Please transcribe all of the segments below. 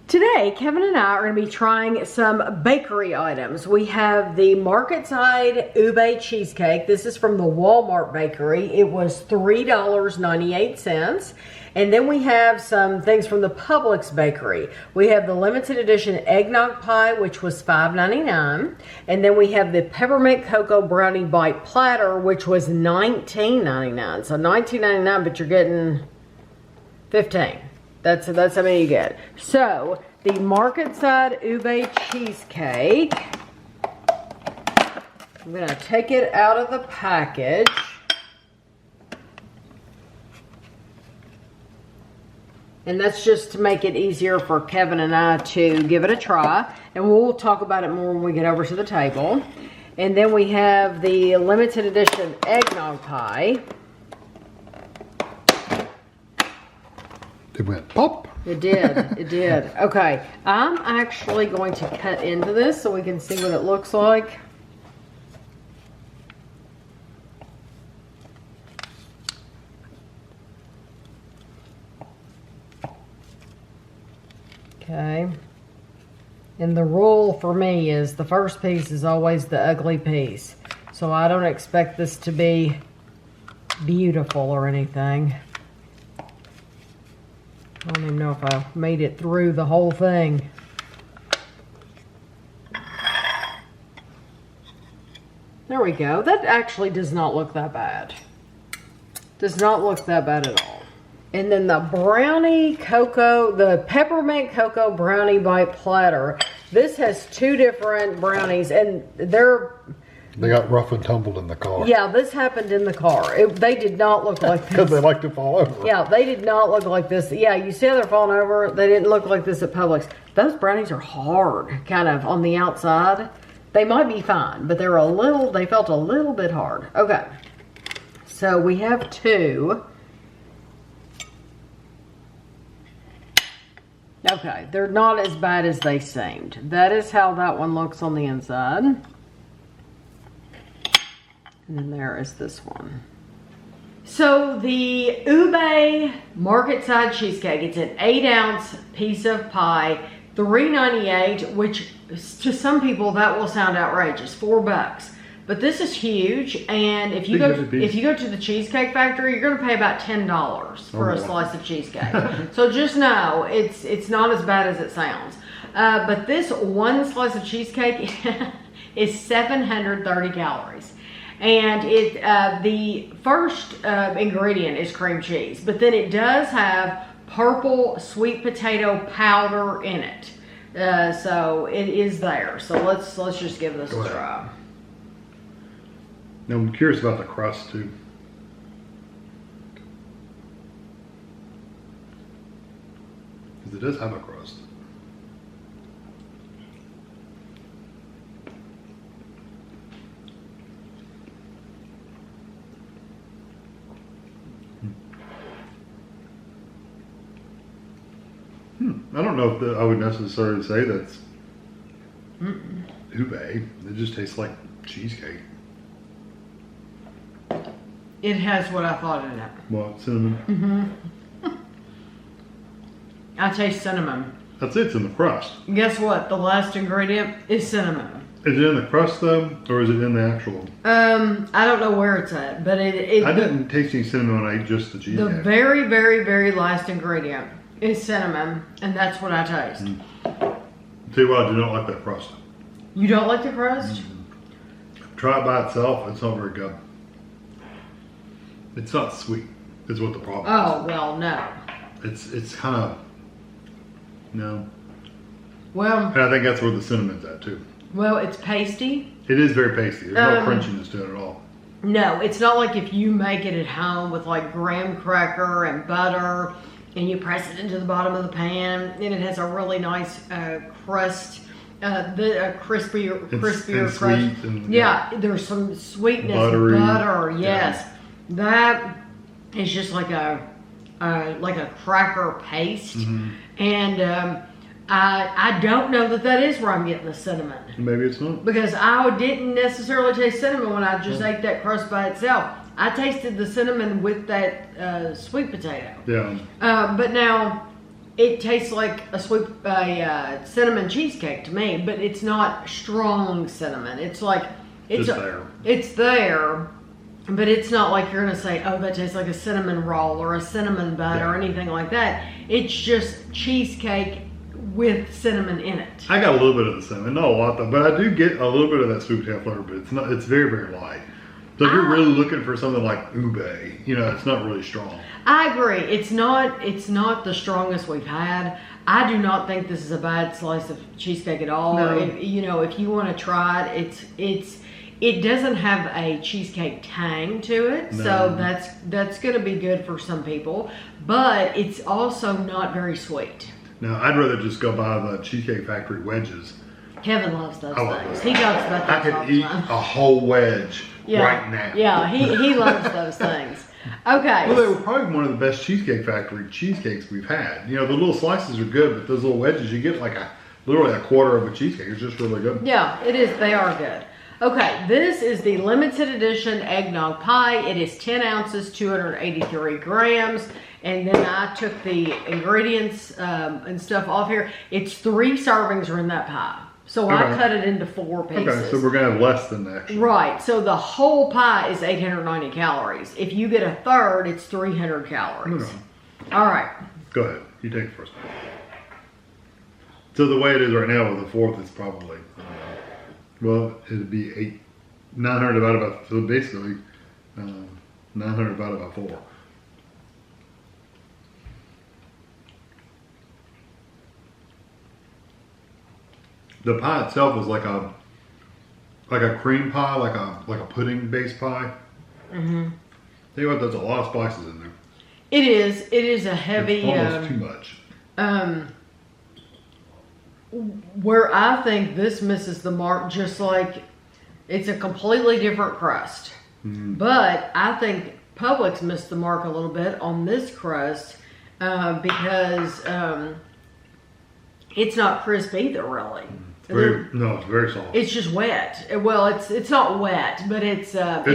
Today, Kevin and I are going to be trying some bakery items. We have the Marketside UBE Cheesecake. This is from the Walmart bakery. It was $3.98. And then we have some things from the Publix bakery. We have the limited edition eggnog pie, which was $5.99. And then we have the Peppermint Cocoa Brownie Bite Platter, which was $19.99. So $19.99, but you're getting 15. That's how many you get. So, the Marketside UBE Cheesecake. I'm going to take it out of the package. And that's just to make it easier for Kevin and I to give it a try. And we'll talk about it more when we get over to the table. And then we have the limited edition eggnog pie. It went pop. It did. It did. Okay. I'm actually going to cut into this so we can see what it looks like. Okay. And the rule for me is the first piece is always the ugly piece. So I don't expect this to be beautiful or anything. I don't even know if I made it through the whole thing. There we go. That actually does not look that bad. Does not look that bad at all. And then the the Peppermint Cocoa Brownie Bite Platter. This has two different brownies, and they got rough and tumbled in the car. Yeah, this happened in the car. They did not look like this. Because they like to fall over. Yeah, they did not look like this. Yeah, you see how they're falling over? They didn't look like this at Publix. Those brownies are hard, kind of, on the outside. They might be fine, but they felt a little bit hard. Okay, so we have two. Okay, they're not as bad as they seemed. That is how that one looks on the inside. And then there is this one. So the UBE Marketside Cheesecake, it's an 8-ounce piece of pie, $3.98, which to some people that will sound outrageous, $4. But this is huge, and if you go to the Cheesecake Factory, you're going to pay about $10 for a slice of cheesecake. So just know it's not as bad as it sounds. But this one slice of cheesecake is 730 calories. And the first ingredient is cream cheese, but then it does have purple sweet potato powder in it. So it is there. So let's just give this a try. Now I'm curious about the crust too. Because it does have a crust. I don't know if I would necessarily say that's ube. It just tastes like cheesecake. It has what I thought in it. What, cinnamon? Mm-hmm. I taste cinnamon. That's it, it's in the crust. Guess what? The last ingredient is cinnamon. Is it in the crust though, or is it in the actual? I don't know where it's at, but I didn't taste any cinnamon when I ate just the cheesecake. The very, very, very last ingredient is cinnamon, and that's what I taste. Tell you what, I do not like that crust. You don't like the crust? Try it by itself, it's not very good. It's not sweet, is what the problem is. Oh, well, no. It's kind of, no. Well. And I think that's where the cinnamon's at too. Well, it's pasty. It is very pasty. There's no crunchiness to it at all. No, it's not like if you make it at home with like graham cracker and butter and you press it into the bottom of the pan and it has a really nice crust, crispier crust. Yeah, there's some sweetness, buttery, butter, yes. Yeah. That is just like a cracker paste. And I don't know that is where I'm getting the cinnamon. Maybe it's not. Because I didn't necessarily taste cinnamon when I just ate that crust by itself. I tasted the cinnamon with that sweet potato. Yeah. But now, it tastes like a cinnamon cheesecake to me, but it's not strong cinnamon. It's like it's there, but it's not like you're gonna say, oh, that tastes like a cinnamon roll or a cinnamon bun or anything like that. It's just cheesecake with cinnamon in it. I got a little bit of the cinnamon, not a lot though, but I do get a little bit of that sweet potato flavor, but it's not. It's very, very light. So if you're really looking for something like ube, you know, it's not really strong. I agree. It's not the strongest we've had. I do not think this is a bad slice of cheesecake at all. No. If you want to try it, it doesn't have a cheesecake tang to it, no. So that's going to be good for some people. But it's also not very sweet. No, I'd rather just go buy the Cheesecake Factory wedges. Kevin loves those things. He talks about those. I could eat a whole wedge right now. Yeah, he loves those things. Okay. Well, they were probably one of the best Cheesecake Factory cheesecakes we've had. You know, the little slices are good, but those little wedges, you get like literally a quarter of a cheesecake. It's just really good. Yeah, it is. They are good. Okay, this is the limited edition eggnog pie. It is 10 ounces, 283 grams. And then I took the ingredients and stuff off here. It's 3 servings are in that pie. So I cut it into 4 pieces. Okay, so we're going to have less than that. Right, so the whole pie is 890 calories. If you get a third, it's 300 calories. Okay. All right. Go ahead. You take it first. So the way it is right now with the fourth, it's probably, well, it'd be 900 divided by, so basically 900 divided by 4. The pie itself is like a cream pie, like a pudding based pie. Mm-hmm. Tell you what, there's a lot of spices in there. It is a heavy. It's almost too much. Where I think this misses the mark, just like it's a completely different crust. Mm-hmm. But I think Publix missed the mark a little bit on this crust because it's not crisp either, really. It's very soft. It's just wet. Well, it's not wet, but it's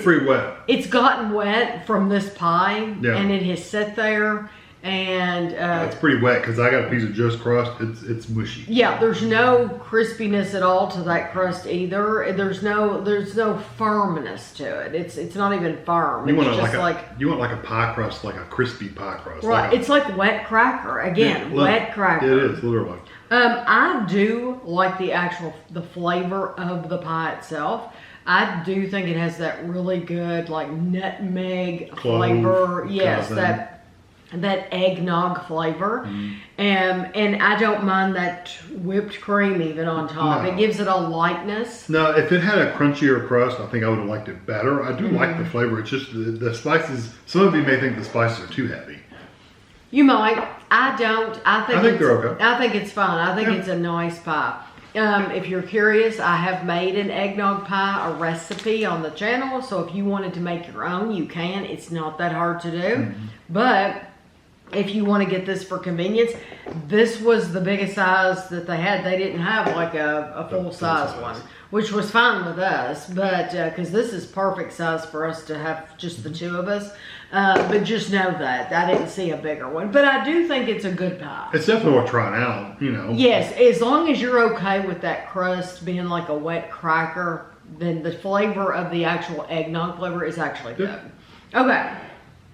pretty wet. It's gotten wet from this pie, and it has sat there, and it's pretty wet because I got a piece of just crust. It's mushy. Yeah, there's no crispiness at all to that crust either. There's no firmness to it. It's not even firm. You want a pie crust, like a crispy pie crust. Right. It's like wet cracker again. Wet cracker. It is literally. I do like the flavor of the pie itself. I do think it has that really good like nutmeg flavor. Yes, that eggnog flavor. Mm. And I don't mind that whipped cream even on top. No. It gives it a lightness. No, if it had a crunchier crust, I think I would have liked it better. I do like the flavor. It's just the spices. Some of you may think the spices are too heavy. You might. I don't. I think they're okay. I think it's fine. I think it's a nice pie. If you're curious, I have made an eggnog pie, a recipe on the channel. So if you wanted to make your own, you can. It's not that hard to do. Mm-hmm. But if you want to get this for convenience, this was the biggest size that they had. They didn't have like a full size one, which was fine with us. But because this is perfect size for us to have just the two of us. But just know that I didn't see a bigger one. But I do think it's a good pie. It's definitely worth trying out, you know. Yes, as long as you're okay with that crust being like a wet cracker, then the flavor of the actual eggnog flavor is actually good. Okay,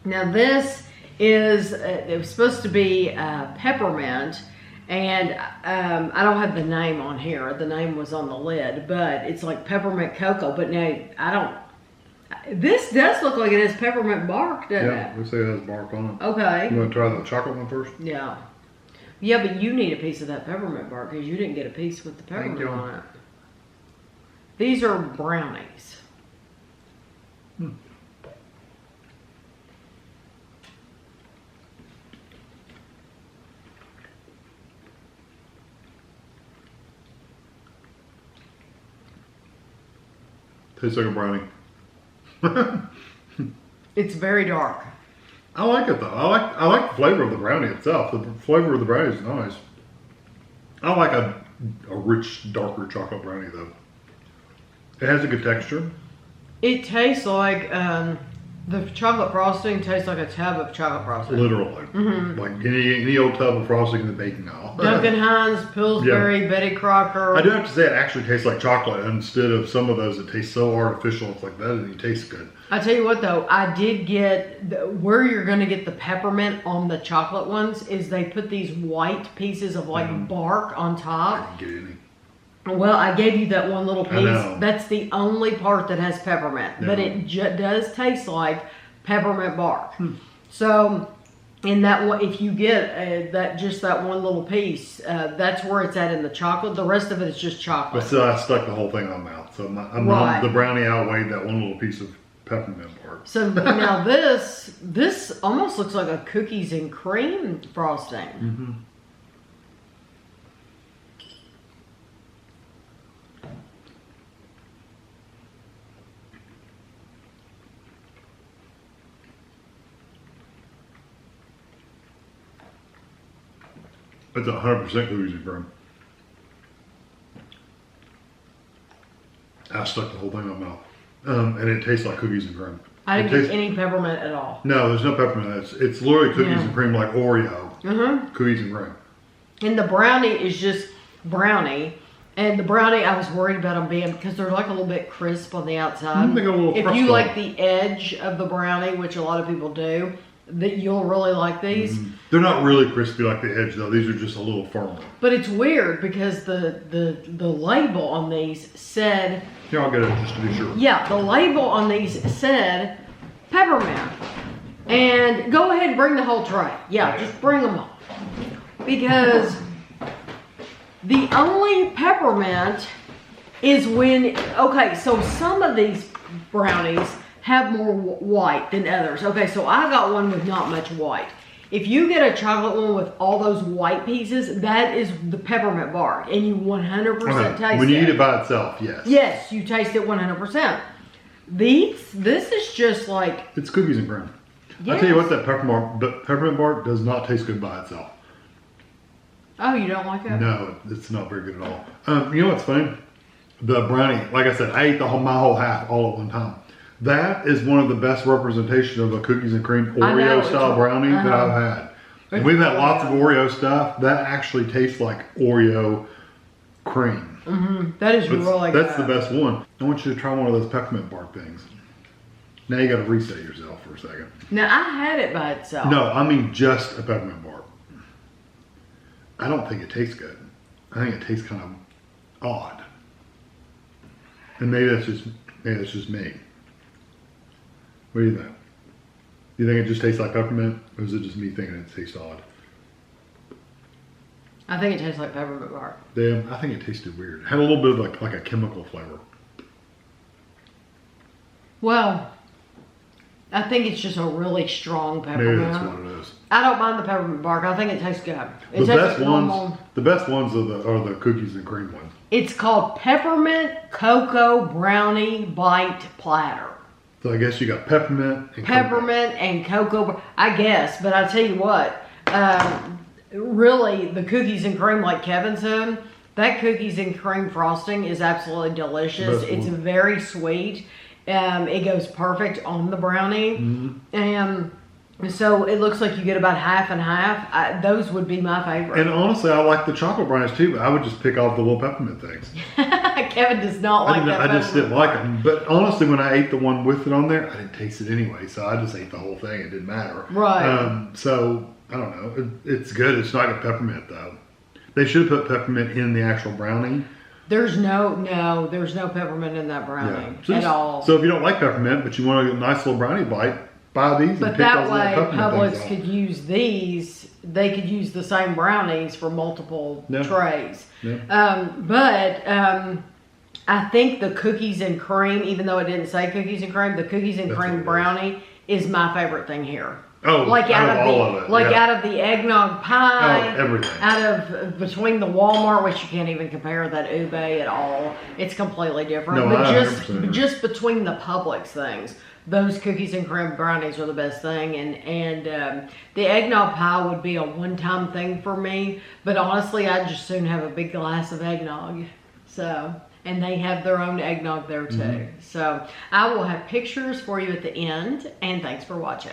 now this is, it was supposed to be peppermint. And I don't have the name on here. The name was on the lid. But it's like peppermint cocoa. But now, I don't... This does look like it has peppermint bark, doesn't it? Yeah, we say it has bark on it. Okay. You want to try the chocolate one first? Yeah. Yeah, but you need a piece of that peppermint bark because you didn't get a piece with the peppermint on it. These are brownies. Tastes like a brownie. It's very dark. I like it though. I like the flavor of the brownie itself. The flavor of the brownie is nice. I like a rich, darker chocolate brownie though. It has a good texture. It tastes like The chocolate frosting tastes like a tub of chocolate frosting. Literally. Like any old tub of frosting in the baking aisle. Duncan Hines, Pillsbury, Betty Crocker. I do have to say it actually tastes like chocolate instead of some of those that taste so artificial. It's like that doesn't even taste good. I tell you what though, I did get, where you're going to get the peppermint on the chocolate ones is they put these white pieces of like bark on top. I didn't get any. Well, I gave you that one little I piece. know. That's the only part that has peppermint, but it does taste like peppermint bark. So, in that one, if you get that one little piece, that's where it's at in the chocolate. The rest of it is just chocolate. But still, I stuck the whole thing in my mouth. So the brownie outweighed that one little piece of peppermint bark. So now this almost looks like a cookies and cream frosting. It's 100% cookies and cream. I stuck the whole thing in my mouth. And it tastes like cookies and cream. I didn't get any peppermint at all. No, there's no peppermint. It's literally cookies and cream like Oreo. Cookies and cream. And the brownie is just brownie. And the brownie, I was worried about them being, because they're like a little bit crisp on the outside. They got a little If crust you on like it. the edge of the brownie, which a lot of people do, that you'll really like these. They're not really crispy like the edge though. These are just a little firmer. But it's weird because the label on these said, Here, I'll get it just to be sure. yeah, the label on these said peppermint. And go ahead and bring the whole tray. Yeah, just bring them all. Because the only peppermint is when, okay, so some of these brownies have more white than others. Okay, so I got one with not much white. If you get a chocolate one with all those white pieces, that is the peppermint bark, and you 100% taste it. When you eat it by itself, yes. Yes, you taste it 100%. This is just like... It's cookies and cream. Yes. I tell you what, that peppermint bark does not taste good by itself. Oh, you don't like it? No, it's not very good at all. You know what's funny? The brownie, like I said, I ate my whole half all at one time. That is one of the best representations of a cookies and cream Oreo style brownie that I've had. And we've had lots of Oreo stuff. That actually tastes like Oreo cream. That is really good. That's the best one. I want you to try one of those peppermint bark things. Now you got to reset yourself for a second. Now, I had it by itself. No, I mean just a peppermint bark. I don't think it tastes good. I think it tastes kind of odd. And maybe that's just me. What do you think? Do you think it just tastes like peppermint, or is it just me thinking it tastes odd? I think it tastes like peppermint bark. Damn, I think it tasted weird. It had a little bit of like a chemical flavor. Well, I think it's just a really strong peppermint. Maybe that's what it is. I don't mind the peppermint bark. I think it tastes good. It The tastes best like ones, normal. the best ones are the cookies and cream ones. It's called Peppermint Cocoa Brownie Bite Platter. So I guess you got peppermint and Peppermint and cocoa, I guess. But I tell you what, really, the cookies and cream, like Kevin said, that cookies and cream frosting is absolutely delicious. Best It's one. very sweet. It goes perfect on the brownie. And so it looks like you get about half and half. Those would be my favorite. And honestly, I like the chocolate brownies too, but I would just pick off the little peppermint things. Kevin does not like that. I just didn't like them. But honestly, when I ate the one with it on there, I didn't taste it anyway. So I just ate the whole thing. It didn't matter. Right. So, I don't know. It's good. It's not a peppermint though. They should have put peppermint in the actual brownie. There's no peppermint in that brownie at all. So if you don't like peppermint, but you want a nice little brownie bite, buy these But and pick that those way, little peppermint Publix things could use these. They could use the same brownies for multiple trays. Yeah. I think the cookies and cream, even though it didn't say cookies and cream, the cookies and cream brownie is my favorite thing here. Oh, like out of all of it. Out of the eggnog pie, everything. Out of between the Walmart, which you can't even compare that UBE at all. It's completely different. No, but I 100% just between the Publix things, those cookies and cream brownies are the best thing. And the eggnog pie would be a one-time thing for me. But honestly, I'd just soon have a big glass of eggnog. So. and they have their own eggnog there too. So I will have pictures for you at the end, and thanks for watching.